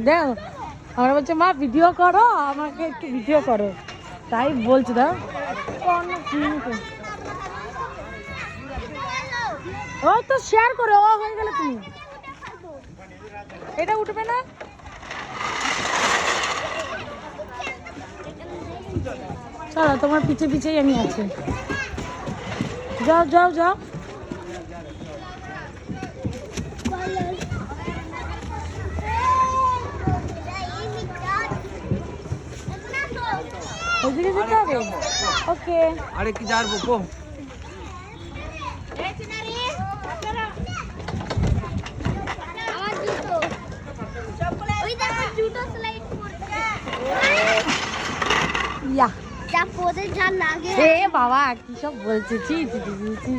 দেখো আমরা বলছে মা ভিডিও করো, আমাকে একটু ভিডিও করো, তাই বলছি। দাও ও তো শেয়ার করো, ও হয়ে গেলে তুমি এটা উঠবে না। চলো তোমার পিছে পিছেই আমি আছি, যাও যাও যাও। ওকে আরে কি যাবো কো ইয়া যা পদে যা লাগে। এ বাবা কি সব বলছে, ছি ছি ছি।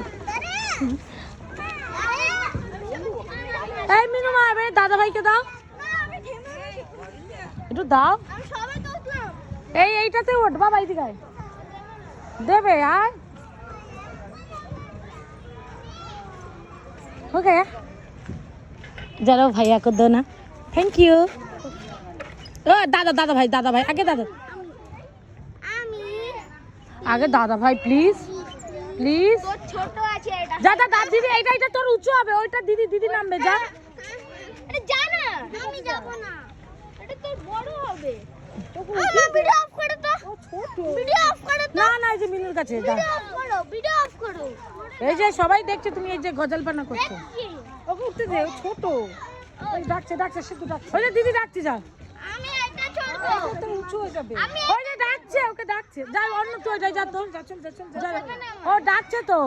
এই মিনু মা এবারে দাদা ভাইকে দাও, একটু দাও। এইটাতে ওঠ বাবা, এইদিকে দেবে আর ওকে যারা ভাইয়া কর দো না, থ্যাংক ইউ। ও দাদা দাদা ভাই আগে দাদা, আগে দাদা ভাই প্লিজ প্লিজ। ছোট আছে এটা, যা দাদা দিদি, এইটা তোর উঁচু হবে, ওইটা দিদি নামবে। যা আরে যা না, আমি যাব না, এটা তোর বড় হবে। ভিডিও অফ করো তো, ভিডিও অফ করো তো। না এই যে মিনুর কাছে যা, ভিডিও অফ করো। এই যে সবাই দেখছে তুমি এই যে গজলপানা করছো, ওকে উঠতে দে, ও ছোট। ওই ডাকছে শুধু ডাকছে, ওই যে দিদি ডাকছে। যা আমি এটা চড়বো, তো উঁচু হয়ে যাবে। ওই যে ডাকছে, ওকে ডাকছে। যা অন্য তো যা তো, যা ও ডাকছে তো।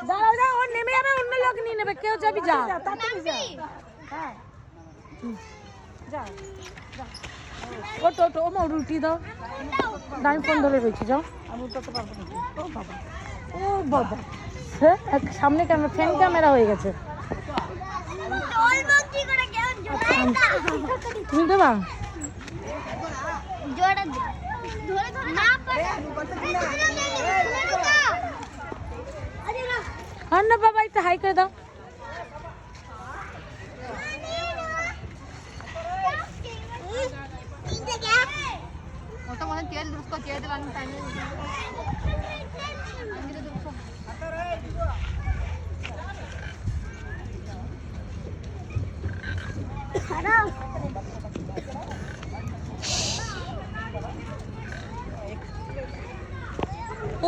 দাঁড়াও ও নেমে যাবে, অন্য লোক নিয়ে নেবে, কেউ যাবি। যা হ্যাঁ যা ও মা রুটি দাও, আমি ফোন ধরে রয়েছি। যাও, আমি উঠাতে পারবো না। ও বাবা সামনে ক্যামেরা, ফ্যান ক্যামেরা হয়ে গেছে। তুমি দেবা আর না বাবা, একটু হাই করে দাও।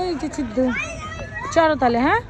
এই যে সিদ্ধু, চলো তাহলে। হ্যাঁ